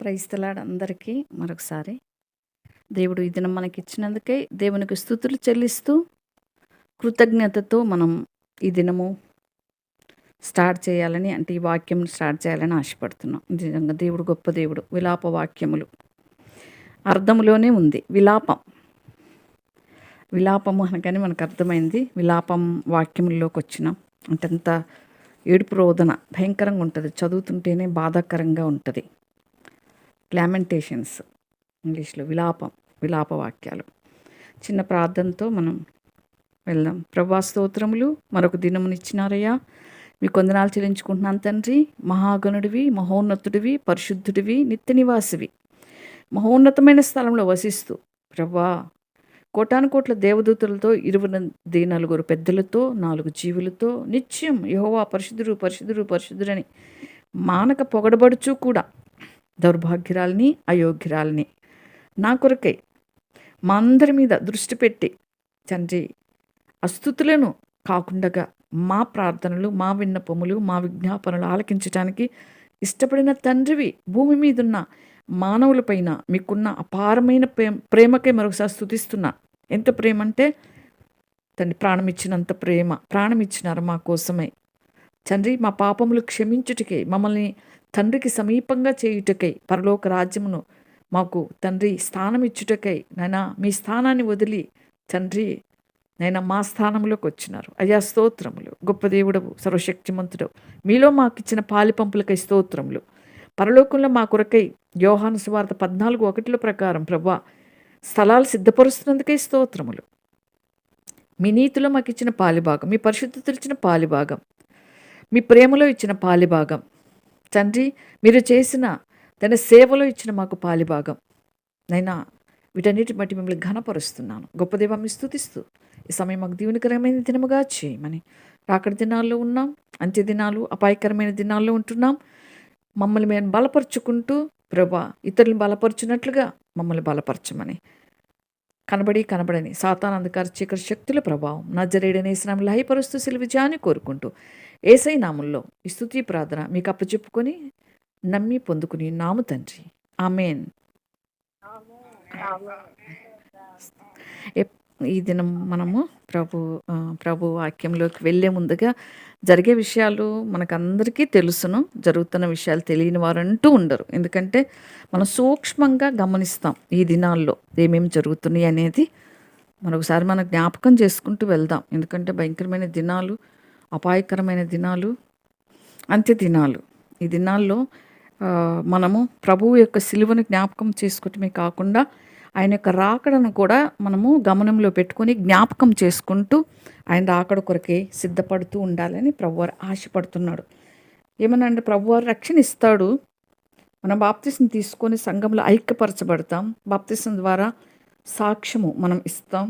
Praise the lord అందరికీ మరొకసారి. దేవుడు ఈ దినం మనకిచ్చినందుకై దేవునికి స్తుతులు చెల్లిస్తూ, కృతజ్ఞతతో మనం ఈ దినము స్టార్ట్ చేయాలని అంటే ఈ వాక్యం స్టార్ట్ చేయాలని ఆశపడుతున్నాం. నిజంగా దేవుడు గొప్ప దేవుడు. విలాప వాక్యములు అర్థములోనే ఉంది విలాపం. విలాపము అనగానే మనకు అర్థమైంది. విలాపం వాక్యముల్లోకి వచ్చినాం. అంటే అంత ఏడుపు రోదన భయంకరంగా ఉంటుంది. చదువుతుంటేనే బాధాకరంగా ఉంటుంది. లామెంటేషన్స్ ఇంగ్లీష్లో విలాప వాక్యాలు. చిన్న ప్రార్థనతో మనం వెళ్దాం. ప్రభా స్తోత్రములు, మరొక దినమునిచ్చినారయ్యా, మీ కొందనాలు చెల్లించుకుంటున్నాను తండ్రి. మహాగణుడివి, మహోన్నతుడివి, పరిశుద్ధుడివి, నిత్య నివాసివి, మహోన్నతమైన స్థలంలో వసిస్తూ ప్రభా కోటాను కోట్ల దేవదూతలతో 24 పెద్దలతో 4 జీవులతో నిత్యం యెహోవా పరిశుద్ధుడు పరిశుద్ధుడు పరిశుద్ధుడని మానక పొగడబడుచు కూడా దౌర్భాగ్యురాల్ని, అయోగ్యురాల్ని నా కొరకై మా అందరి మీద దృష్టి పెట్టి తండ్రి అస్తుతులను కాకుండా మా ప్రార్థనలు, మా విన్నపములు, మా విజ్ఞాపనలు ఆలకించడానికి ఇష్టపడిన తండ్రివి. భూమి మీదున్న మానవులపైన మీకున్న అపారమైన ప్రేమకై మరొకసారి స్తుతిస్తున్నా. ఎంత ప్రేమ అంటే తండ్రి ప్రాణం ఇచ్చినంత ప్రేమ. ప్రాణం ఇచ్చినారు మా కోసమై తండ్రి. మా పాపములు క్షమించుటకై, మమ్మల్ని తండ్రికి సమీపంగా చేయుటకై, పరలోక రాజ్యమును మాకు తండ్రి స్థానం ఇచ్చుటకై నైనా మీ స్థానాన్ని వదిలి తండ్రి నైనా మా స్థానంలోకి వచ్చినారు. అయ్యా స్తోత్రములు. గొప్ప దేవుడవు, సర్వశక్తిమంతుడవు, మీలో మాకు ఇచ్చిన పాలిపంపులకై స్తోత్రములు. పరలోకంలో మా కొరకై యోహాను సువార్త 14:1 ప్రకారం ప్రభా స్థలాలు సిద్ధపరుస్తున్నందుకై స్తోత్రములు. మీ నీతిలో మాకు ఇచ్చిన పాలిభాగం, మీ పరిశుద్ధతలు ఇచ్చిన పాలిభాగం, మీ ప్రేమలో ఇచ్చిన పాలిభాగం తండ్రి, మీరు చేసిన తన సేవలో ఇచ్చిన మాకు పాలిభాగం నైనా వీటన్నిటి బట్టి మిమ్మల్ని ఘనపరుస్తున్నాను. గొప్ప దేవాన్ని స్తుతిస్తూ ఈ సమయం మాకు దీవెనకరమైన దినముగా చేయమని. రాకడి దినాల్లో ఉన్నాం, అంత్య దినాలు, అపాయకరమైన దినాల్లో ఉంటున్నాం. మమ్మల్ని మేము బలపరుచుకుంటూ ప్రభా ఇతరులను బలపరుచున్నట్లుగా మమ్మల్ని బలపరచమని. కనబడని సాతాను అంధకార చీకటి శక్తుల ప్రభావం నజరేయుడైన యేసు నామములో లయపరుస్తూ సిలువ విజయాన్ని కోరుకుంటూ యేసయ్య నామములో ఈ స్తుతి ప్రార్థన మీకు అప్పచెప్పుకొని నమ్మి పొందుకుని నాము తండ్రి. ఆమేన్. ఈ దినం మనము ప్రభు వాక్యంలోకి వెళ్ళే ముందుగా జరిగే విషయాలు మనకందరికీ తెలుసును. జరుగుతున్న విషయాలు తెలియని వారంటూ ఉండరు. ఎందుకంటే మనం సూక్ష్మంగా గమనిస్తాం ఈ దినాల్లో ఏమేమి జరుగుతున్నాయి అనేది. మరొకసారి మనం జ్ఞాపకం చేసుకుంటూ వెళ్దాం. ఎందుకంటే భయంకరమైన దినాలు, అపాయకరమైన దినాలు, అంత్య దినాలు. ఈ దినాల్లో మనము ప్రభువు యొక్క సిలువను జ్ఞాపకం చేసుకోవటమే కాకుండా ఆయన యొక్క రాకడను కూడా మనము గమనంలో పెట్టుకొని జ్ఞాపకం చేసుకుంటూ ఆయన రాకడ కొరకే సిద్ధపడుతూ ఉండాలని ప్రభువారు ఆశపడుతున్నాడు. ఏమనంటే ప్రభువారు రక్షణ ఇస్తాడు. మనం బాప్తిసం తీసుకొని సంఘంలో ఐక్యపరచబడతాం. బాప్తిసం ద్వారా సాక్ష్యము మనం ఇస్తాం.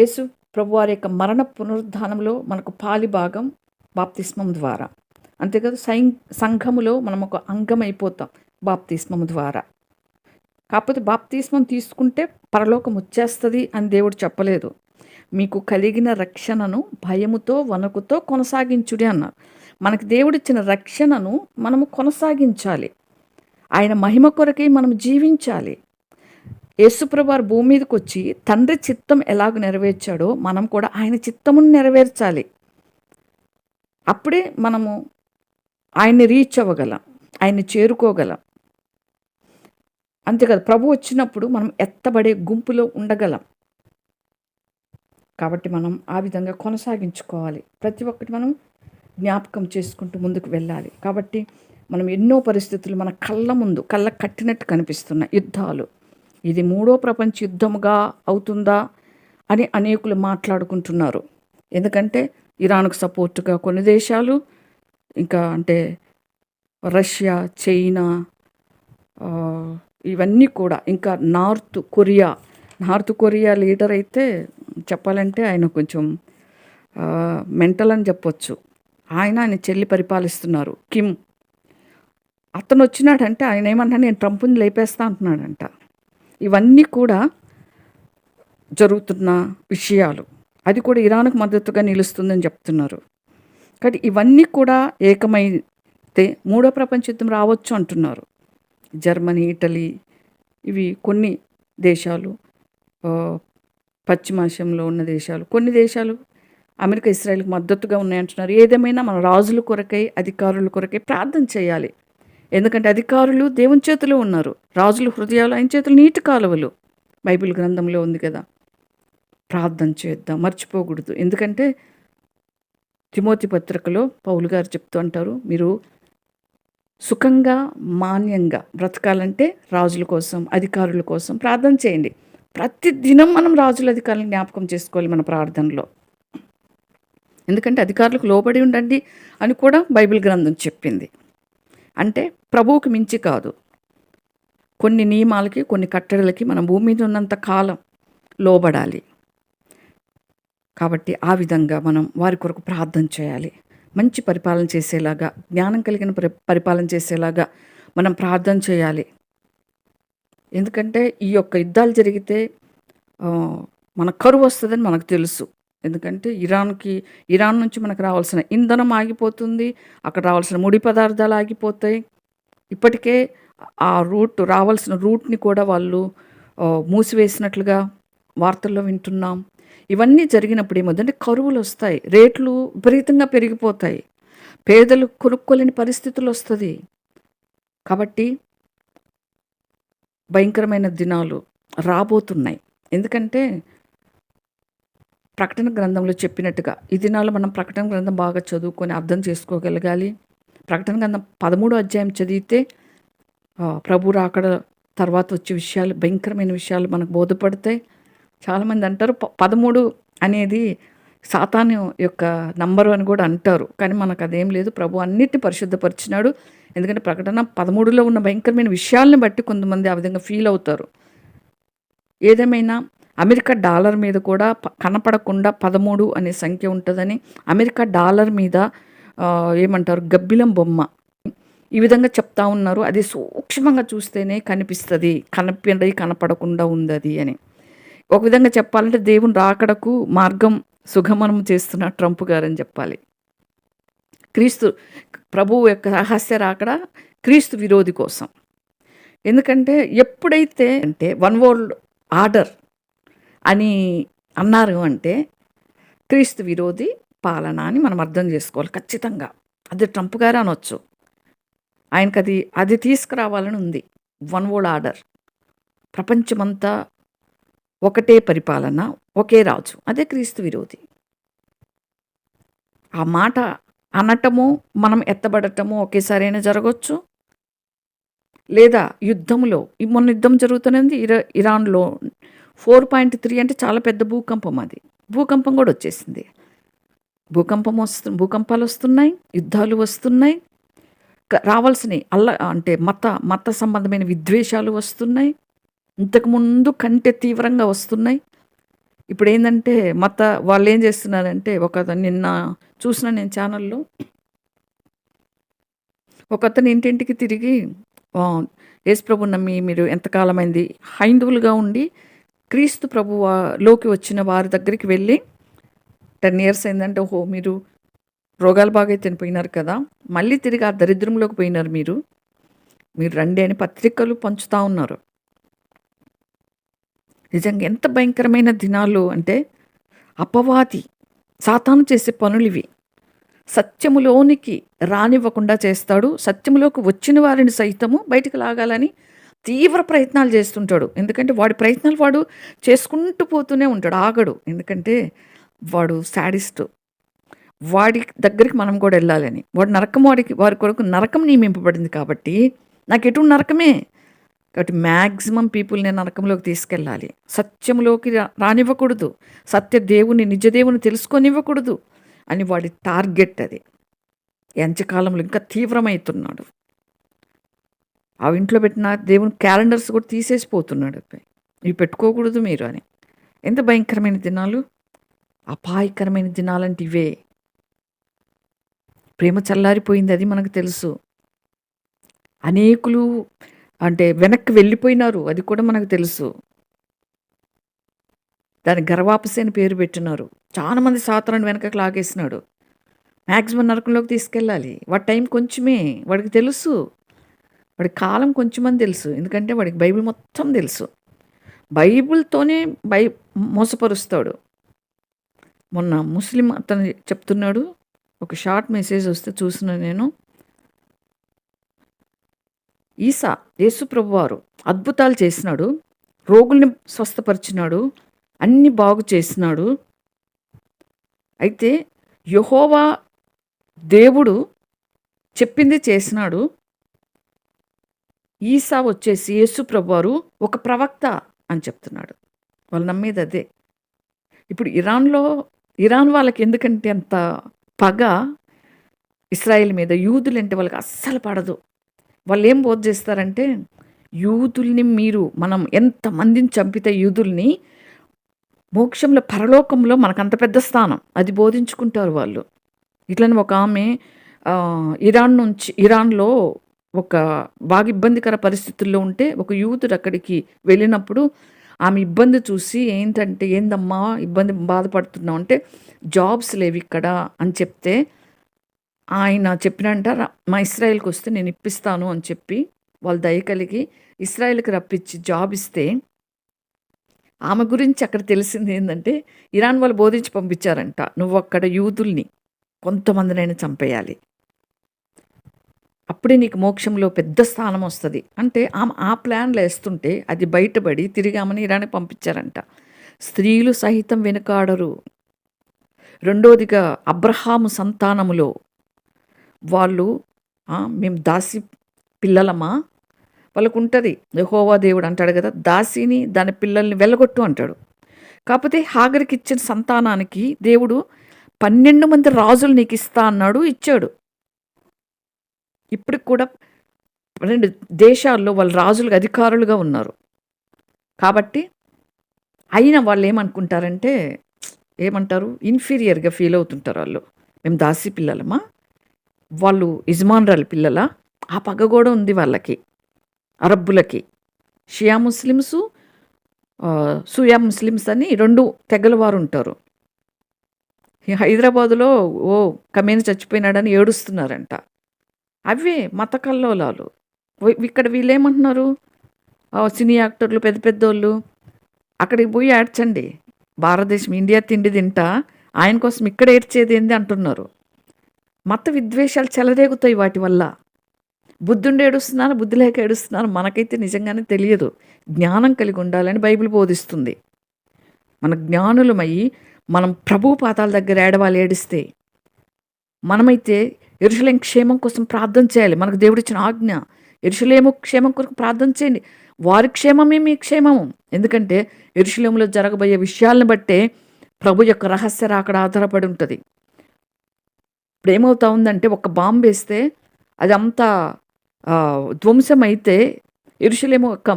యేసు ప్రభువారి యొక్క మరణ పునరుద్ధానంలో మనకు పాలిభాగం బాప్తిస్మం ద్వారా. అంతేకాదు సంఘములో మనం ఒక అంగం అయిపోతాం బాప్తిస్మం ద్వారా. కాకపోతే బాప్తిస్మం తీసుకుంటే పరలోకం వచ్చేస్తుంది అని దేవుడు చెప్పలేదు. మీకు కలిగిన రక్షణను భయముతో వణుకుతో కొనసాగించుడి అన్నారు. మనకు దేవుడిచ్చిన రక్షణను మనము కొనసాగించాలి. ఆయన మహిమ కొరకై మనం జీవించాలి. యేసుప్రభువారు భూమి మీదకి వచ్చి తండ్రి చిత్తం ఎలాగ నెరవేర్చాడో మనం కూడా ఆయన చిత్తమును నెరవేర్చాలి. అప్పుడే మనము ఆయన్ని రీచ్ అవ్వగలం, ఆయన్ని చేరుకోగలం. అంతేకాదు ప్రభు వచ్చినప్పుడు మనం ఎత్తబడే గుంపులో ఉండగలం. కాబట్టి మనం ఆ విధంగా కొనసాగించుకోవాలి. ప్రతి ఒక్కటి మనం జ్ఞాపకం చేసుకుంటూ ముందుకు వెళ్ళాలి. కాబట్టి మనం ఎన్నో పరిస్థితులు మన కళ్ళ ముందు కళ్ళ కట్టినట్టు కనిపిస్తున్న యుద్ధాలు, ఇది 3వ ప్రపంచ యుద్ధముగా అవుతుందా అని అనేకులు మాట్లాడుకుంటున్నారు. ఎందుకంటే ఇరాన్కు సపోర్టుగా కొన్ని దేశాలు, ఇంకా అంటే రష్యా, చైనా, ఇవన్నీ కూడా, ఇంకా నార్త్ కొరియా లీడర్ అయితే చెప్పాలంటే ఆయన కొంచెం మెంటల్ అని చెప్పొచ్చు. ఆయన చెల్లి పరిపాలిస్తున్నారు కిమ్. అతను వచ్చినాడంటే ఆయన ఏమన్నా నేను ట్రంప్ని లేపేస్తా అంటున్నాడంట. ఇవన్నీ కూడా జరుగుతున్న విషయాలు. అది కూడా ఇరాన్కు మద్దతుగా నిలుస్తుందని చెప్తున్నారు. కాబట్టి ఇవన్నీ కూడా ఏకమైతే 3వ ప్రపంచ యుద్ధం రావచ్చు అంటున్నారు. జర్మనీ, ఇటలీ ఇవి కొన్ని దేశాలు, ఆహ్, పశ్చిమాసియాలో ఉన్న దేశాలు, కొన్ని దేశాలు అమెరికా, ఇజ్రాయెల్‌కి మద్దతుగా ఉన్నాయంటున్నారు. ఏదేమైనా మన రాజుల కొరకై, అధికారుల కొరకై ప్రార్థన చేయాలి. ఎందుకంటే అధికారులు దేవుని చేతిలో ఉన్నారు. రాజుల హృదయాలు ఆయన చేతులు నీటి కాలువలు. బైబిల్ గ్రంథంలో ఉంది కదా! ప్రార్థన చేద్దాం, మర్చిపోకూడదు. ఎందుకంటే తిమోతి పత్రికలో పౌలు గారు చెప్తూ అంటారు, మీరు సుఖంగా, మాన్యంగా బ్రతకాలంటే రాజుల కోసం, అధికారుల కోసం ప్రార్థన చేయండి. ప్రతి దినం మనం రాజుల అధికారులను జ్ఞాపకం చేసుకోవాలి మన ప్రార్థనలో. ఎందుకంటే అధికారులకు లోబడి ఉండండి అని కూడా బైబిల్ గ్రంథం చెప్పింది. అంటే ప్రభువుకి మించి కాదు. కొన్ని నియమాలకి, కొన్ని కట్టడలకి మనం భూమి మీద ఉన్నంత కాలం లోబడాలి. కాబట్టి ఆ విధంగా మనం వారి కొరకు ప్రార్థన చేయాలి. మంచి పరిపాలన చేసేలాగా, జ్ఞానం కలిగిన పరిపాలన చేసేలాగా మనం ప్రార్థన చేయాలి. ఎందుకంటే ఈ యొక్క యుద్ధాలు జరిగితే మన కరువు వస్తుందని మనకు తెలుసు. ఎందుకంటే ఇరాన్ నుంచి మనకు రావాల్సిన ఇంధనం ఆగిపోతుంది, అక్కడ రావాల్సిన ముడి పదార్థాలు ఆగిపోతాయి. ఇప్పటికే ఆ రావాల్సిన రూట్ని కూడా వాళ్ళు మూసివేసినట్లుగా వార్తల్లో వింటున్నాం. ఇవన్నీ జరిగినప్పుడు ఏమవుతుందంటే కరువులు వస్తాయి, రేట్లు విపరీతంగా పెరిగిపోతాయి, పేదలు కొనుక్కోలేని పరిస్థితులు వస్తుంది. కాబట్టి భయంకరమైన దినాలు రాబోతున్నాయి. ఎందుకంటే ప్రకటన గ్రంథంలో చెప్పినట్టుగా ఈ దినాల్లో మనం ప్రకటన గ్రంథం బాగా చదువుకొని అర్థం చేసుకోగలగాలి. ప్రకటన గ్రంథం 13వ అధ్యాయం చదివితే ప్రభు రాకడ తర్వాత వచ్చే విషయాలు, భయంకరమైన విషయాలు మనకు బోధపడతాయి. చాలామంది అంటారు 13 అనేది సాతాను యొక్క నంబరు అని కూడా అంటారు. కానీ మనకు అదేం లేదు. ప్రభు అన్నిటిని పరిశుద్ధపరిచినాడు. ఎందుకంటే ప్రకటన 13లో ఉన్న భయంకరమైన విషయాలను బట్టి కొంతమంది ఆ విధంగా ఫీల్ అవుతారు. ఏదేమైనా అమెరికా డాలర్ మీద కూడా కనపడకుండా 13 అనే సంఖ్య ఉంటుందని, అమెరికా డాలర్ మీద ఏమంటారు గబ్బిలం బొమ్మ ఈ విధంగా చెప్తా ఉన్నారు. అది సూక్ష్మంగా చూస్తేనే కనిపిస్తుంది, కనపడకుండా ఉంది అని. ఒక విధంగా చెప్పాలంటే దేవుని రాకడకు మార్గం సుగమనం చేస్తున్న ట్రంప్ గారని చెప్పాలి. క్రీస్తు ప్రభువు యొక్క రహస్య రాకడ క్రీస్తు విరోధి కోసం. ఎందుకంటే ఎప్పుడైతే అంటే వన్ వరల్డ్ ఆర్డర్ అని అన్నారు అంటే క్రీస్తు విరోధి పాలన అని మనం అర్థం చేసుకోవాలి ఖచ్చితంగా. అది ట్రంప్ గారు అనొచ్చు. ఆయనకు అది తీసుకురావాలని ఉంది. వన్ వరల్డ్ ఆర్డర్, ప్రపంచమంతా ఒకటే పరిపాలన, ఒకే రాజు, అదే క్రీస్తు విరోధి. ఆ మాట అనటము, మనం ఎత్తబడటము ఒకేసారైనా జరగవచ్చు. లేదా యుద్ధంలో, మొన్న యుద్ధం జరుగుతున్నది ఇరాన్లో 4.3 అంటే చాలా పెద్ద భూకంపం. అది భూకంపం కూడా వచ్చేసింది. భూకంపాలు వస్తున్నాయి, యుద్ధాలు వస్తున్నాయి, రావాల్సినవి అంటే మత సంబంధమైన విద్వేషాలు వస్తున్నాయి. ఇంతకుముందు కంటే తీవ్రంగా వస్తున్నాయి. ఇప్పుడు ఏంటంటే వాళ్ళు ఏం చేస్తున్నారంటే, నిన్న చూసిన నేను ఛానల్లో ఒకతను ఇంటింటికి తిరిగి యేసు ప్రభువు నమ్మి మీరు ఎంతకాలమైంది, హైందువులుగా ఉండి క్రీస్తు ప్రభులోకి వచ్చిన వారి దగ్గరికి వెళ్ళి 10 years అయిందంటే, ఓహో మీరు రోగాలు బాగైతే పోయినారు కదా, మళ్ళీ తిరిగి ఆ దరిద్రంలోకి పోయినారు మీరు రండి అని పత్రికలు పంచుతూ ఉన్నారు. నిజంగా ఎంత భయంకరమైన దినాలు అంటే, అపవాది సాతాను చేసే పనులు ఇవి. సత్యములోనికి రానివ్వకుండా చేస్తాడు. సత్యములోకి వచ్చిన వారిని సైతము బయటకు లాగాలని తీవ్ర ప్రయత్నాలు చేస్తుంటాడు. ఎందుకంటే వాడి ప్రయత్నాలు వాడు చేసుకుంటూ పోతూనే ఉంటాడు, ఆగడు. ఎందుకంటే వాడు శాడిస్ట్. వాడి దగ్గరికి మనం కూడా వెళ్ళాలని, వారి కొరకు నరకం నియమింపబడింది కాబట్టి నాకు ఎటు నరకమే. కాబట్టి మ్యాక్సిమం పీపుల్ని నరకంలోకి తీసుకెళ్ళాలి. సత్యంలోకి రానివ్వకూడదు, నిజ దేవుని తెలుసుకొనివ్వకూడదు అని వాడి టార్గెట్. అది ఎంచకాలంలో ఇంకా తీవ్రమవుతున్నాడు. ఆ ఇంట్లో పెట్టిన దేవుని క్యాలెండర్స్ కూడా తీసేసిపోతున్నాడు. ఇవి పెట్టుకోకూడదు మీరు అని. ఎంత భయంకరమైన దినాలు, అపాయకరమైన దినాలంటే ఇవే. ప్రేమ చల్లారిపోయింది, అది మనకు తెలుసు. అనేకులు అంటే వెనక్కి వెళ్ళిపోయినారు, అది కూడా మనకు తెలుసు. దాని గర్వాపసి అని పేరు పెట్టినారు. చాలామంది సాతానుని వెనకకి లాగేసినాడు. మ్యాక్సిమం నరకంలోకి తీసుకెళ్ళాలి. వాడి టైం కొంచెమే, వాడికి తెలుసు. వాడి కాలం కొంచెమని తెలుసు, ఎందుకంటే వాడికి బైబిల్ మొత్తం తెలుసు. బైబిల్‌తోనే మోసపరుస్తాడు. మొన్న ముస్లిం అతను చెప్తున్నాడు, ఒక షార్ట్ మెసేజ్ వస్తే చూసిన నేను. ఈసా యేసు ప్రభువారు అద్భుతాలు చేసినాడు, రోగుల్ని స్వస్థపరిచినాడు, అన్నీ బాగు చేసినాడు. అయితే యెహోవా దేవుడు చెప్పింది చేసినాడు. ఈసా వచ్చేసి యేసు ప్రభువారు ఒక ప్రవక్త అని చెప్తున్నాడు. వాళ్ళు నమ్మేది అదే. ఇప్పుడు ఇరాన్ వాళ్ళకి ఎందుకంటే అంత పగ ఇస్రాయేల్ మీద, యూదులంటే వాళ్ళకి అస్సలు పడదు. వాళ్ళు ఏం బోధ చేస్తారంటే, యూదుల్ని మనం ఎంతమందిని చంపితే యూదుల్ని మోక్షంలో పరలోకంలో మనకు అంత పెద్ద స్థానం, అది బోధించుకుంటారు వాళ్ళు. ఇట్లనే ఒక ఆమె ఇరాన్లో ఒక బాగా ఇబ్బందికర పరిస్థితుల్లో ఉంటే ఒక యూదుడు అక్కడికి వెళ్ళినప్పుడు ఆమె ఇబ్బంది చూసి, ఏందమ్మా ఇబ్బంది బాధపడుతున్నావు అంటే, జాబ్స్ లేవు ఇక్కడ అని చెప్తే ఆయన చెప్పినంట, మా ఇస్రాయేల్కి వస్తే నేను ఇప్పిస్తాను అని చెప్పి వాళ్ళు దయ కలిగి ఇస్రాయేల్కి రప్పించి జాబ్ ఇస్తే, ఆమె గురించి అక్కడ తెలిసింది ఏంటంటే, ఇరాన్ వాళ్ళు బోధించి పంపించారంట, నువ్వు అక్కడ యూదుల్ని కొంతమందినైనా చంపేయాలి, అప్పుడే నీకు మోక్షంలో పెద్ద స్థానం వస్తుంది అంటే ఆమె ఆ ప్లాన్లు వేస్తుంటే అది బయటపడి తిరిగి ఆమెను ఇరానికి పంపించారంట. స్త్రీలు సహితం వెనుకాడరు. రెండోదిగా అబ్రహాము సంతానములో వాళ్ళు మేము దాసి పిల్లలమా, వాళ్ళకు ఉంటుంది. యెహోవా దేవుడు అంటాడు కదా, దాసిని దాని పిల్లల్ని వెళ్ళగొట్టు అంటాడు. కాకపోతే హాగరికి ఇచ్చిన సంతానానికి దేవుడు 12 మంది రాజులు నీకు ఇస్తా అన్నాడు, ఇచ్చాడు. ఇప్పటికి కూడా 2 దేశాల్లో వాళ్ళు రాజులుగా అధికారులుగా ఉన్నారు. కాబట్టి అయినా వాళ్ళు ఏమనుకుంటారంటే, ఏమంటారు, ఇన్ఫీరియర్గా ఫీల్ అవుతుంటారు వాళ్ళు. మేము దాసి పిల్లలమా, వాళ్ళు యజమానురాలి పిల్లల, ఆ పగ కూడా ఉంది వాళ్ళకి, అరబ్బులకి. షియా ముస్లిమ్స్, సుయా ముస్లిమ్స్ అని 2 తెగల వారు ఉంటారు. హైదరాబాదులో కమేని చచ్చిపోయినాడని ఏడుస్తున్నారంట. అవే మత కల్లోలాలు. ఇక్కడ వీళ్ళేమంటున్నారు, సినీ యాక్టర్లు పెద్ద పెద్దోళ్ళు అక్కడికి పోయి ఏడ్చండి, భారతదేశం ఇండియా తిండి తింటా ఆయన కోసం ఇక్కడ ఏడ్చేది ఏంది అంటున్నారు. మత విద్వేషాలు చెలరేగుతాయి వాటి వల్ల. బుద్ధుండి ఏడుస్తున్నారు, బుద్ధి లేక ఏడుస్తున్నారు, మనకైతే నిజంగానే తెలియదు. జ్ఞానం కలిగి ఉండాలని బైబిల్ బోధిస్తుంది. మన జ్ఞానులమయ్యి మనం ప్రభు పాదాల దగ్గర ఏడవాలి, ఏడిస్తే. మనమైతే యెరూషలేము క్షేమం కోసం ప్రార్థన చేయాలి. మనకు దేవుడిచ్చిన ఆజ్ఞ, యెరూషలేము క్షేమం కొరకు ప్రార్థన చేయండి, వారి క్షేమమే మీ క్షేమము. ఎందుకంటే యెరూషలేములో జరగబోయే విషయాలను బట్టే ప్రభు యొక్క రహస్య రాకడ ఆధారపడి ఉంటుంది. ఇప్పుడు ఏమవుతా ఉందంటే, ఒక బాంబు వేస్తే అది అంతా ధ్వంసమైతే యెరూషలేము ఒక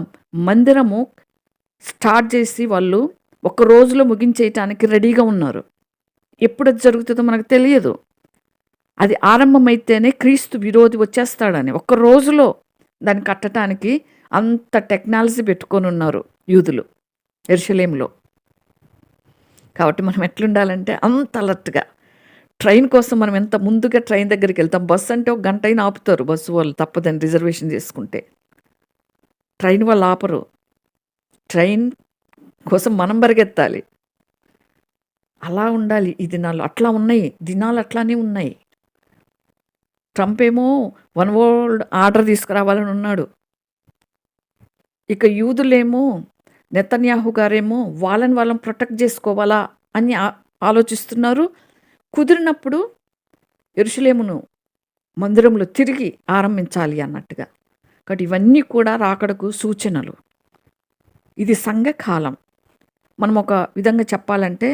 మందిరము స్టార్ట్ చేసి వాళ్ళు ఒక రోజులో ముగించేయటానికి రెడీగా ఉన్నారు. ఎప్పుడు అది జరుగుతుందో మనకు తెలియదు. అది ఆరంభమైతేనే క్రీస్తు విరోధి వచ్చేస్తాడని ఒక్క రోజులో దాన్ని కట్టడానికి అంత టెక్నాలజీ పెట్టుకొని ఉన్నారు యూదులు యెరూషలేములో. కాబట్టి మనం ఎట్లుండాలంటే అంత అలర్ట్గా, ట్రైన్ కోసం మనం ఎంత ముందుగా ట్రైన్ దగ్గరికి వెళ్తాం. బస్సు అంటే 1 గంట అయినా ఆపుతారు బస్సు వాళ్ళు, తప్పదని రిజర్వేషన్ చేసుకుంటే. ట్రైన్ వాళ్ళు ఆపరు. ట్రైన్ కోసం మనం పరిగెత్తాలి. అలా ఉండాలి ఈ దినాలు. అట్లా ఉన్నాయి దినాలు, అట్లానే ఉన్నాయి. ట్రంప్ ఏమో 1 వరల్డ్ ఆర్డర్ తీసుకురావాలని ఉన్నాడు. ఇక యూదులేమో, నెతన్యాహు గారేమో వాళ్ళని ప్రొటెక్ట్ చేసుకోవాలా అని ఆలోచిస్తున్నారు. కుదిరినప్పుడు యెరూషలేమును మందిరంలో తిరిగి ఆరంభించాలి అన్నట్టుగా. కాబట్టి ఇవన్నీ కూడా రాకడకు సూచనలు. ఇది సంఘకాలం. మనం ఒక విధంగా చెప్పాలంటే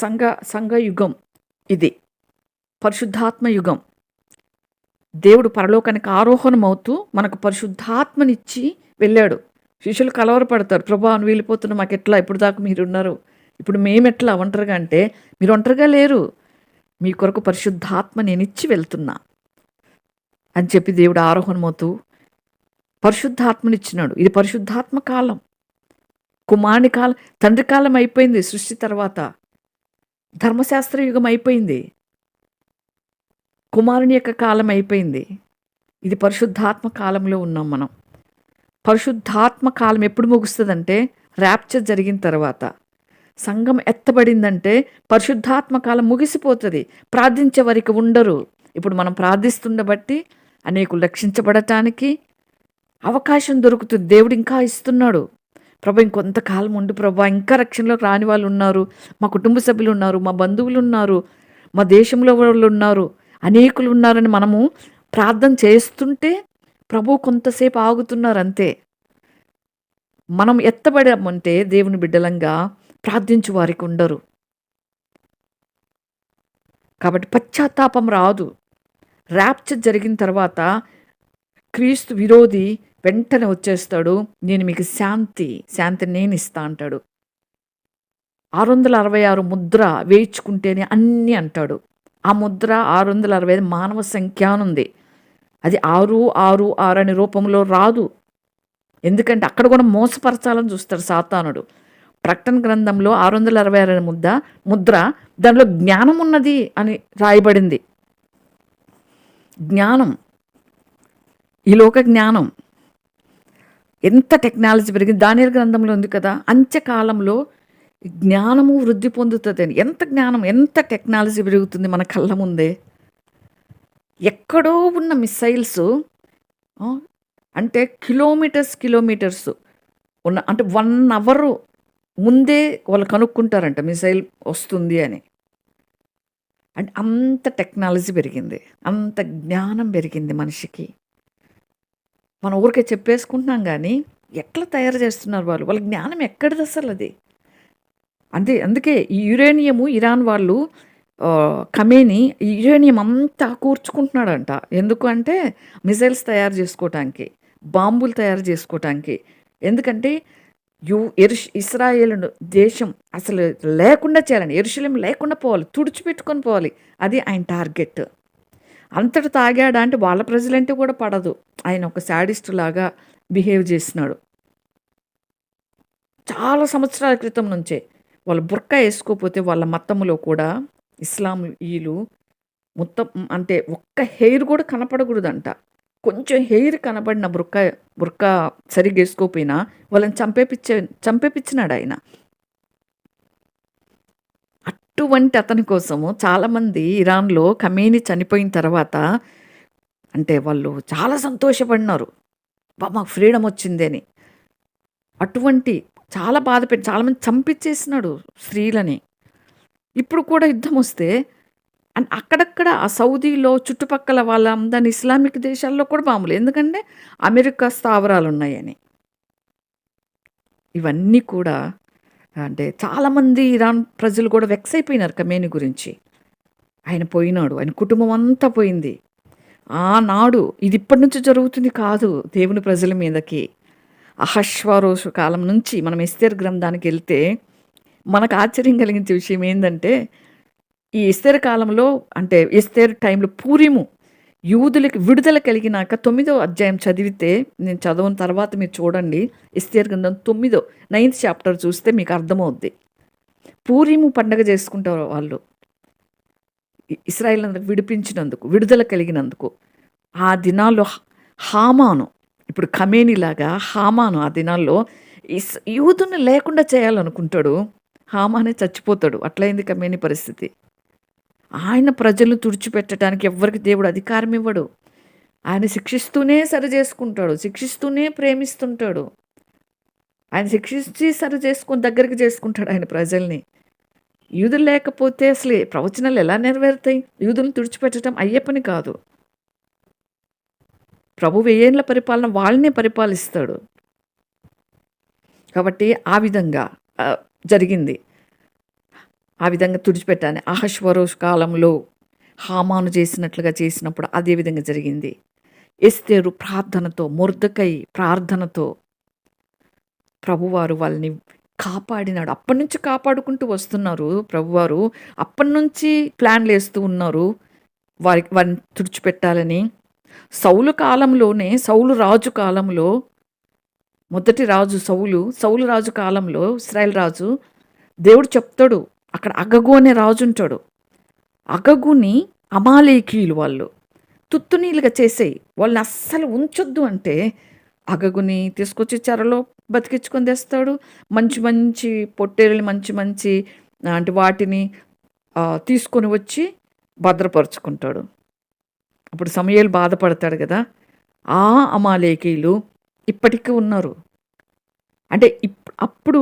సంఘ యుగం ఇది, పరిశుద్ధాత్మ యుగం. దేవుడు పరలోకానికి ఆరోహణమవుతూ మనకు పరిశుద్ధాత్మనిచ్చి వెళ్ళాడు. శిష్యులు కలవరపడతారు, ప్రభా నువ్వు వెళ్ళిపోతున్నా, మాకు ఎట్లా, ఇప్పుడు దాకా మీరున్నారు, ఇప్పుడు మేమెట్లా ఒంటరిగా అంటే, మీరు ఒంటరిగా లేరు, మీ కొరకు పరిశుద్ధాత్మ నేను ఇచ్చి వెళ్తున్నా అని చెప్పి దేవుడు ఆరోహణమవుతూ పరిశుద్ధాత్మనిచ్చినాడు. ఇది పరిశుద్ధాత్మ కాలం. కుమారుని కాలం, తండ్రి కాలం అయిపోయింది. సృష్టి తర్వాత ధర్మశాస్త్ర యుగం అయిపోయింది. కుమారుని యొక్క కాలం అయిపోయింది. ఇది పరిశుద్ధాత్మ కాలంలో ఉన్నాం మనం. పరిశుద్ధాత్మ కాలం ఎప్పుడు ముగుస్తుందంటే ర్యాప్చర్ జరిగిన తర్వాత. సంఘం ఎత్తబడిందంటే పరిశుద్ధాత్మ కాలం ముగిసిపోతుంది. ప్రార్థించే వారికి ఉండరు. ఇప్పుడు మనం ప్రార్థిస్తుండబట్టి అనేకులు రక్షించబడటానికి అవకాశం దొరుకుతుంది. దేవుడు ఇంకా ఇస్తున్నాడు. ప్రభా ఇంకొంతకాలం ఉండు ప్రభా, ఇంకా రక్షణలోకి రాని వాళ్ళు ఉన్నారు, మా కుటుంబ సభ్యులు ఉన్నారు, మా బంధువులు ఉన్నారు, మా దేశంలో వాళ్ళు ఉన్నారు, అనేకులు ఉన్నారని మనము ప్రార్థన చేస్తుంటే ప్రభు కొంతసేపు ఆగుతున్నారు అంతే. మనం ఎత్తబడమంటే దేవుని బిడ్డలంగా ప్రార్థించు వారికి ఉండరు. కాబట్టి పశ్చాత్తాపం రాదు. ర్యాప్చర్ జరిగిన తర్వాత క్రీస్తు విరోధి వెంటనే వచ్చేస్తాడు. నేను మీకు శాంతి నేను ఇస్తా అంటాడు. 666 ముద్ర వేయించుకుంటేనే అన్నీ అంటాడు. ఆ ముద్ర 665 మానవ సంఖ్య ఉంది. అది 666 అనే రూపంలో రాదు. ఎందుకంటే అక్కడ కూడా మోసపరచాలని చూస్తాడు సాతానుడు. ప్రకటన గ్రంథంలో 666 ముద్ర దానిలో జ్ఞానం ఉన్నది అని రాయబడింది. జ్ఞానం, ఈ లోక జ్ఞానం. ఎంత టెక్నాలజీ పెరిగింది. దానియేలు గ్రంథంలో ఉంది కదా, అంత్యకాలంలో జ్ఞానము వృద్ధి పొందుతుంది. ఎంత జ్ఞానం, ఎంత టెక్నాలజీ పెరుగుతుంది మన కళ్ళ ముందే. ఎక్కడో ఉన్న మిసైల్స్ అంటే కిలోమీటర్స్ ఉన్న, అంటే 1 అవర్ ముందే వాళ్ళు కనుక్కుంటారంట మిసైల్ వస్తుంది అని. అంటే అంత టెక్నాలజీ పెరిగింది, అంత జ్ఞానం పెరిగింది మనిషికి. మనం ఊరికే చెప్పేసుకుంటున్నాం కానీ ఎట్లా తయారు చేస్తున్నారు వాళ్ళ జ్ఞానం ఎక్కడిది అసలు అది. అందుకే ఈ యురేనియము ఇరాన్ వాళ్ళు ఖమేని ఈ యురేనియం అంతా కూర్చుకుంటున్నాడంట. ఎందుకు అంటే మిసైల్స్ తయారు చేసుకోవటానికి, బాంబులు తయారు చేసుకోవటానికి. ఎందుకంటే ఇస్రాయేల్ దేశం అసలు లేకుండా చేయాలని, యెరూషలేం లేకుండా పోవాలి, తుడిచిపెట్టుకొని పోవాలి. అది ఆయన టార్గెట్. అంతటి తాగాడా అంటే వాళ్ళ ప్రజలంటే కూడా పడదు. ఆయన ఒక శాడిస్ట్ లాగా బిహేవ్ చేసినాడు. చాలా సంవత్సరాల క్రితం నుంచే వాళ్ళు బుర్కా వేసుకోకపోతే వాళ్ళ మతంలో కూడా ఇస్లామీయులు మొత్తం అంటే ఒక్క హెయిర్ కూడా కనపడకూడదంట. కొంచెం హెయిర్ కనబడిన బుర్కా సరిగ్గా వేసుకోకపోయినా వాళ్ళని చంపేపించినాడు ఆయన. అటువంటి అతని కోసము చాలామంది ఇరాన్లో ఖమేని చనిపోయిన తర్వాత అంటే వాళ్ళు చాలా సంతోషపడినారు, మాకు ఫ్రీడమ్ వచ్చింది అని. అటువంటి చాలా బాధపెట్టి చాలామంది చంపించేసినాడు స్త్రీలని. ఇప్పుడు కూడా యుద్ధం వస్తే అక్కడక్కడ ఆ సౌదీలో చుట్టుపక్కల వాళ్ళందరినీ ఇస్లామిక్ దేశాల్లో కూడా మామూలు, ఎందుకంటే అమెరికా స్థావరాలు ఉన్నాయని. ఇవన్నీ కూడా అంటే చాలామంది ఇరాన్ ప్రజలు కూడా వెక్స్ అయిపోయినారు ఖమేని గురించి. ఆయన పోయినాడు, ఆయన కుటుంబం అంతా పోయింది. ఆనాడు ఇది ఇప్పటి నుంచి జరుగుతుంది కాదు, దేవుని ప్రజల మీదకి. అహష్వరోషు కాలం నుంచి మనం ఎస్తేర్ గ్రంథానికి వెళ్తే మనకు ఆశ్చర్యం కలిగించే విషయం ఏంటంటే, ఈ ఎస్తేర్ కాలంలో అంటే ఎస్తేర్ టైంలో పూరిము యూదులకి విడుదల కలిగినాక 9వ అధ్యాయం చదివితే, నేను చదవని తర్వాత మీరు చూడండి, ఎస్తేర్ గ్రంథం 9th చాప్టర్ చూస్తే మీకు అర్థమవుద్ది. పూరిము పండగ చేసుకుంటారు వాళ్ళు, ఇశ్రాయేల్ విడిపించినందుకు, విడుదల కలిగినందుకు. ఆ దినాల్లో హామాను, ఇప్పుడు ఖమేనీలాగా హామాను ఆ దినాల్లో యూదుని లేకుండా చేయాలనుకుంటాడు. హామానే చచ్చిపోతాడు. అట్లయింది ఖమేని పరిస్థితి. ఆయన ప్రజలను తుడిచిపెట్టడానికి ఎవ్వరికి దేవుడు అధికారం ఇవ్వడు. ఆయన శిక్షిస్తూనే సరి చేసుకుంటాడు, శిక్షిస్తూనే ప్రేమిస్తుంటాడు. ఆయన శిక్షించి సరి చేసుకుని దగ్గరికి చేసుకుంటాడు ఆయన ప్రజల్ని. యూదులు లేకపోతే అసలు ప్రవచనాలు ఎలా నెరవేరుతాయి? యూదులను తుడిచిపెట్టడం అయ్యే పని కాదు. ప్రభు 1000 ఏళ్ల పరిపాలన వాళ్ళనే పరిపాలిస్తాడు. కాబట్టి ఆ విధంగా జరిగింది. ఆ విధంగా తుడిచిపెట్టాను. అహష్వరోష్ కాలంలో హామాను చేసినట్లుగా చేసినప్పుడు అదే విధంగా జరిగింది. ఎస్తేరు ప్రార్థనతో, మొర్దెకై ప్రార్థనతో ప్రభువారు వాళ్ళని కాపాడినాడు. అప్పటి నుంచి కాపాడుకుంటూ వస్తున్నారు ప్రభువారు. అప్పటి నుంచి ప్లాన్లు వేస్తూ ఉన్నారు వారిని తుడిచిపెట్టాలని. సౌలు కాలంలోనే, సౌలు రాజు కాలంలో, మొదటి రాజు సౌలు రాజు కాలంలో ఇశ్రాయేల్ రాజు దేవుడు చెప్తాడు, అక్కడ అగగు అనే రాజు ఉంటాడు. అగగుని అమాలేకీయులు వాళ్ళు తుత్తునీలుగా చేసేయి, వాళ్ళని అస్సలు ఉంచొద్దు అంటే అగగుని తీసుకొచ్చి చెరలో బతికించుకొని తెస్తాడు. మంచి మంచి పొట్టేళ్ళని మంచి మంచి అంటే వాటిని తీసుకొని వచ్చి భద్రపరుచుకుంటాడు. అప్పుడు సమూయేలు బాధపడతాడు కదా, ఆ అమాలేకీయులు ఇప్పటికీ ఉన్నారు. అంటే అప్పుడు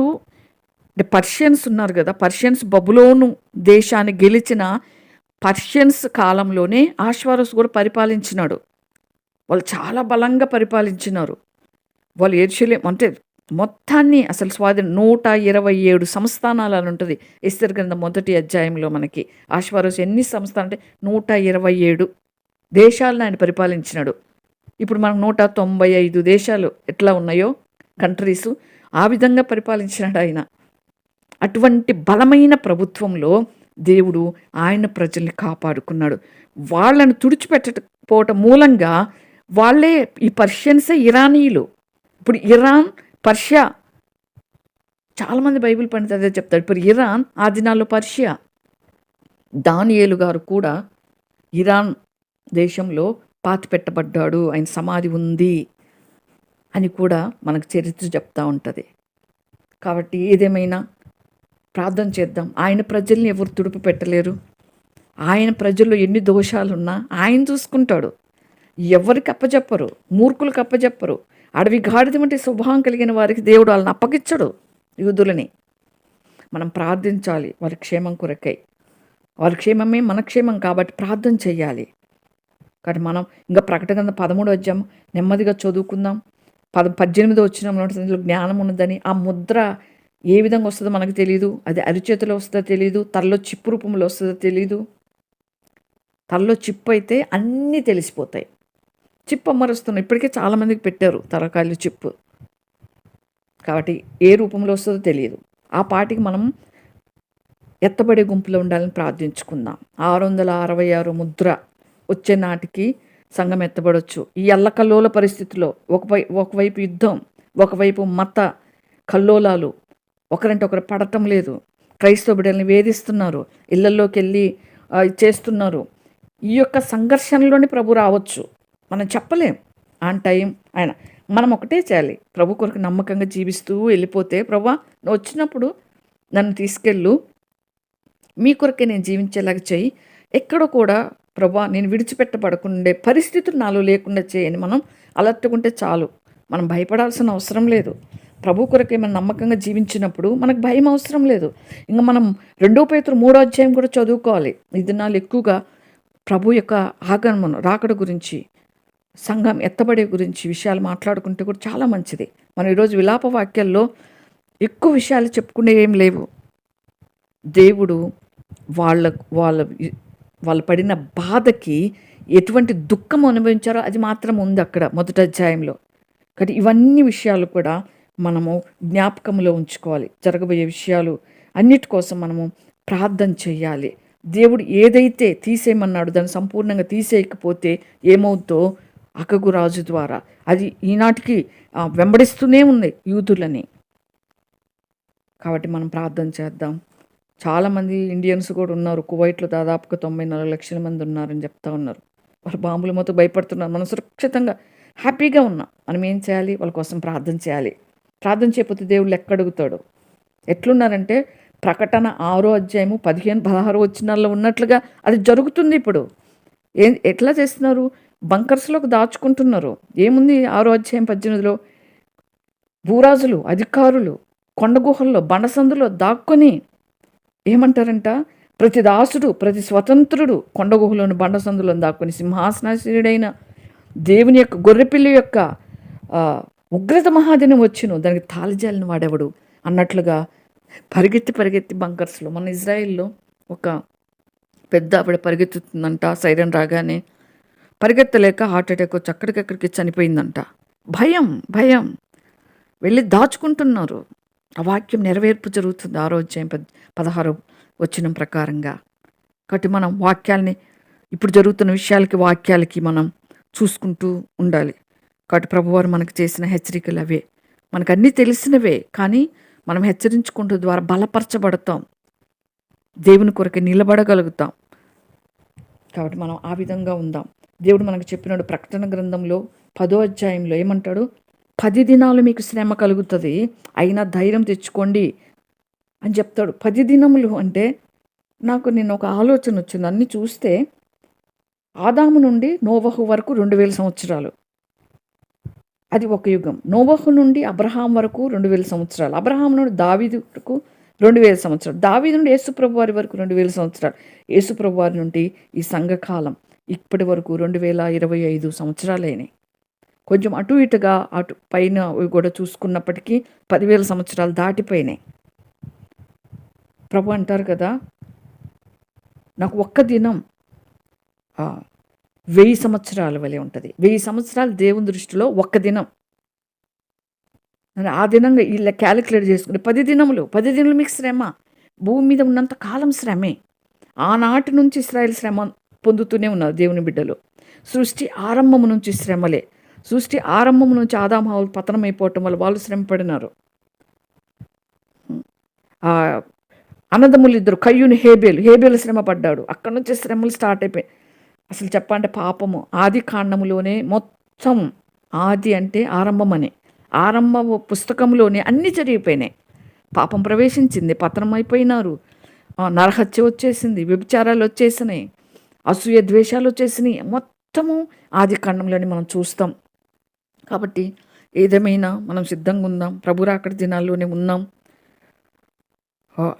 అంటే పర్షియన్స్ ఉన్నారు కదా, పర్షియన్స్ బబులోను దేశాన్ని గెలిచిన పర్షియన్స్ కాలంలోనే ఆశ్వారోస్ కూడా పరిపాలించినాడు. వాళ్ళు చాలా బలంగా పరిపాలించినారు. వాళ్ళు యెరూషలేము అంటే మొత్తాన్ని అసలు 127 సంస్థానాలు అని ఉంటుంది ఎస్తేరు గ్రంథం 1 అధ్యాయంలో. మనకి ఆశ్వారోస్ ఎన్ని సంస్థానం అంటే 127 దేశాలను ఆయన పరిపాలించినాడు. ఇప్పుడు మనకు 195 దేశాలు ఎట్లా ఉన్నాయో కంట్రీసు, ఆ విధంగా పరిపాలించినాడు ఆయన. అటువంటి బలమైన ప్రభుత్వంలో దేవుడు ఆయన ప్రజల్ని కాపాడుకున్నాడు. వాళ్ళను తుడిచిపెట్టకపోవటం మూలంగా వాళ్ళే ఈ పర్షియన్సే ఇరానీయులు. ఇప్పుడు ఇరాన్, పర్షియా, చాలామంది బైబిల్ పండితులు అదే చెప్తారు. ఇప్పుడు ఇరాన్ ఆ దినాల్లో పర్షియా. దానియేలు గారు కూడా ఇరాన్ దేశంలో పాతిపెట్టబడ్డాడు, ఆయన సమాధి ఉంది అని కూడా మనకు చరిత్ర చెప్తూ ఉంటుంది. కాబట్టి ఏదేమైనా ప్రార్థన చేద్దాం. ఆయన ప్రజల్ని ఎవరు తుడిపి పెట్టలేరు. ఆయన ప్రజల్లో ఎన్ని దోషాలున్నా ఆయన చూసుకుంటాడు. ఎవరికి అప్పచెప్పరు, మూర్ఖులకు అప్పచెప్పరు. అడవి గాడిద వంటి స్వభావం కలిగిన వారికి దేవుడు వాళ్ళని అప్పగించడు. యూదులని మనం ప్రార్థించాలి వారి క్షేమం కొరకై. వారి క్షేమమే మన క్షేమం కాబట్టి ప్రార్థన చేయాలి. కానీ మనం ఇంకా ప్రకటన గ్రంథం 13వ అధ్యాయం నెమ్మదిగా చదువుకుందాం. 18వ వచనంలో జ్ఞానం ఉన్నదని, ఆ ముద్ర ఏ విధంగా వస్తుందో మనకు తెలియదు. అది అరిచేతిలో వస్తుందో తెలియదు, తలలో చిప్పు రూపంలో వస్తుందో తెలియదు. తలలో చిప్పు అయితే అన్నీ తెలిసిపోతాయి. చిప్పు అమ్మరుస్తున్నాయి, ఇప్పటికే చాలామందికి పెట్టారు తలకాయలు చిప్పు. కాబట్టి ఏ రూపంలో వస్తుందో తెలియదు. ఆ పాటికి మనం ఎత్తబడే గుంపులో ఉండాలని ప్రార్థించుకుందాం. 666 ముద్ర వచ్చే నాటికి సంఘం ఎత్తబడవచ్చు. ఈ అల్లకల్లోల పరిస్థితిలో ఒకవైపు యుద్ధం, ఒకవైపు మత కల్లోలాలు, ఒకరంటే ఒకరు పడటం లేదు. క్రైస్తవ బిడ్డల్ని వేధిస్తున్నారు, ఇళ్లలోకి వెళ్ళి చేస్తున్నారు. ఈ యొక్క సంఘర్షణలోని ప్రభు రావచ్చు, మనం చెప్పలేం. ఆన్ టైం ఆయన. మనం ఒకటే చేయాలి, ప్రభు కొరకు నమ్మకంగా జీవిస్తూ వెళ్ళిపోతే, ప్రభా నువ్వు వచ్చినప్పుడు నన్ను తీసుకెళ్ళు, మీ కొరకే నేను జీవించేలాగా చేయి. ఎక్కడో కూడా ప్రభా నేను విడిచిపెట్టబడకుండే పరిస్థితులు నాలో లేకుండా చేయని మనం అలర్ట్గా చాలు. మనం భయపడాల్సిన అవసరం లేదు. ప్రభు కొరకే మనం నమ్మకంగా జీవించినప్పుడు మనకు భయం అవసరం లేదు. ఇంకా మనం 2 పేతురు 3వ అధ్యాయం కూడా చదువుకోవాలి. ఈ దినాలు ఎక్కువగా ప్రభు యొక్క ఆగమనం, రాకడ గురించి, సంఘం ఎత్తబడే గురించి విషయాలు మాట్లాడుకుంటే కూడా చాలా మంచిది. మనం ఈరోజు విలాప వాక్యాల్లో ఎక్కువ విషయాలు చెప్పుకునే ఏం లేవు. దేవుడు వాళ్ళు పడిన బాధకి ఎటువంటి దుఃఖం అనుభవించారో అది మాత్రం ఉంది అక్కడ 1వ అధ్యాయంలో. కాబట్టి ఇవన్నీ విషయాలు కూడా మనము జ్ఞాపకంలో ఉంచుకోవాలి. జరగబోయే విషయాలు అన్నిటి కోసం మనము ప్రార్థన చేయాలి. దేవుడు ఏదైతే తీసేయమన్నాడు దాన్ని సంపూర్ణంగా తీసేయకపోతే ఏమవుతుందో అకగు రాజు ద్వారా అది ఈనాటికి వెంబడిస్తూనే ఉంది యూదులని. కాబట్టి మనం ప్రార్థన చేద్దాం. చాలామంది ఇండియన్స్ కూడా ఉన్నారు కువైట్లో, దాదాపుగా 94 లక్షల మంది ఉన్నారని చెప్తా ఉన్నారు. వాళ్ళు బాంబుల మొత్తం భయపడుతున్నారు. మనం సురక్షితంగా హ్యాపీగా ఉన్నాం. మనం ఏం చేయాలి? వాళ్ళ కోసం ప్రార్థన చేయాలి. ప్రార్థన చేయకపోతే దేవుళ్ళు ఎక్కడుగుతాడు? ఎట్లున్నారంటే ప్రకటన 6వ అధ్యాయము 15-16 వచనాల్లో ఉన్నట్లుగా అది జరుగుతుంది. ఇప్పుడు ఎట్లా చేస్తున్నారు? బంకర్స్లోకి దాచుకుంటున్నారు. ఏముంది 6వ అధ్యాయం 18లో? భూరాజులు, అధికారులు కొండ గుహల్లో, బండసందులో దాక్కొని ఏమంటారంట? ప్రతి దాసుడు, ప్రతి స్వతంత్రుడు కొండ గుహలోని బండసందులను దాక్కొని సింహాసనాసీనుడైన దేవుని యొక్క గొర్రెపిల్లి యొక్క ఉగ్రత మహాదినం వచ్చును, దానికి తాళజాలిని వాడేవాడు అన్నట్లుగా పరిగెత్తి బంకర్స్లో. మన ఇజ్రాయిల్లో ఒక పెద్ద ఆవిడ పరిగెత్తుతుందంట. సైరన్ రాగానే పరిగెత్తలేక హార్ట్ అటాక్ వచ్చి అక్కడికక్కడికి చనిపోయిందంట. భయం వెళ్ళి దాచుకుంటున్నారు. ఆ వాక్యం నెరవేర్పు జరుగుతుంది 6వ అధ్యాయం 16వ వచనం ప్రకారంగా. కాబట్టి మనం వాక్యాల్ని, ఇప్పుడు జరుగుతున్న విషయాలకి, వాక్యాలకి మనం చూసుకుంటూ ఉండాలి. కాబట్టి ప్రభువారు మనకు చేసిన హెచ్చరికలు అవే. మనకు అన్నీ తెలిసినవే, కానీ మనం హెచ్చరించుకుంటూ ద్వారా బలపరచబడతాం, దేవుని కొరకు నిలబడగలుగుతాం. కాబట్టి మనం ఆ విధంగా ఉందాం. దేవుడు మనకు చెప్పినాడు ప్రకటన గ్రంథంలో 10వ అధ్యాయంలో ఏమంటాడు? 10 దినాలు మీకు శ్రమ కలుగుతుంది, అయినా ధైర్యం తెచ్చుకోండి అని చెప్తాడు. 10 దినములు అంటే నాకు నిన్న ఒక ఆలోచన వచ్చింది. అన్నీ చూస్తే ఆదాము నుండి నోవహు వరకు 2000 సంవత్సరాలు, అది ఒక యుగం. నోవహు నుండి అబ్రహాం వరకు 2000 సంవత్సరాలు, అబ్రహాం నుండి దావీదు వరకు 2000 సంవత్సరాలు, దావీదు నుండి యేసుప్రభు వారి వరకు 2000 సంవత్సరాలు, యేసుప్రభు వారి నుండి ఈ సంఘకాలం ఇప్పటి వరకు 2025 సంవత్సరాలైనాయి. కొంచెం అటు ఇటుగా అటు పైన కూడా చూసుకున్నప్పటికీ 10,000 సంవత్సరాలు దాటిపోయినాయి. ప్రభు అంటారు కదా, నాకు ఒక్క దినం 1000 సంవత్సరాల వలె ఉంటుంది. 1000 సంవత్సరాలు దేవుని దృష్టిలో ఒక్క దినం. ఆ దినంగా ఇలా క్యాలిక్యులేట్ చేసుకుని 10 దినములు మీకు శ్రమ. భూమి మీద ఉన్నంత కాలం శ్రమే. ఆనాటి నుంచి ఇశ్రాయేలు శ్రమ పొందుతూనే ఉన్నారు దేవుని బిడ్డలు. సృష్టి ఆరంభం నుంచి శ్రమలే. సృష్టి ఆరంభం నుంచి ఆదాము హవ్వలు పతనం అయిపోవటం వల్ల వాళ్ళు శ్రమ పడినారు. అన్నదమ్ములు ఇద్దరు, కయ్యూని హేబేలు శ్రమ పడ్డాడు. అక్కడి నుంచి శ్రమలు స్టార్ట్ అయిపోయాయి. అసలు చెప్పంటే పాపము ఆది కాండములోనే మొత్తం, ఆది అంటే ఆరంభం అని, ఆరంభ పుస్తకంలోనే అన్నీ జరిగిపోయినాయి. పాపం ప్రవేశించింది, పతనం అయిపోయినారు, నరహత్య వచ్చేసింది, వ్యభిచారాలు వచ్చేసినాయి, అసూయ ద్వేషాలు వచ్చేసినాయి. మొత్తము ఆది కాండంలోనే మనం చూస్తాం. కాబట్టి ఏదేమైనా మనం సిద్ధంగా ఉందాం. ప్రభు రాకడ దినాల్లోనే ఉన్నాం.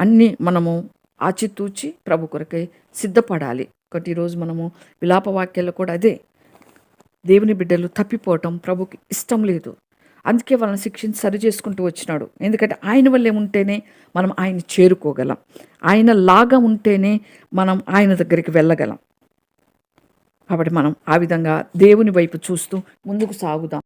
అన్నీ మనము ఆచితూచి ప్రభు కొరకై సిద్ధపడాలి. ఒకటి ఈరోజు మనము విలాప వాక్యాల్లో కూడా అదే, దేవుని బిడ్డలు తప్పిపోవటం ప్రభుకి ఇష్టం లేదు. అందుకే వాళ్ళని శిక్షించి సరి చేసుకుంటూ వచ్చినాడు. ఎందుకంటే ఆయన వల్లే ఉంటేనే మనం ఆయన చేరుకోగలం, ఆయన లాగా ఉంటేనే మనం ఆయన దగ్గరికి వెళ్ళగలం. కాబట్టి మనం ఆ విధంగా దేవుని వైపు చూస్తూ ముందుకు సాగుదాం.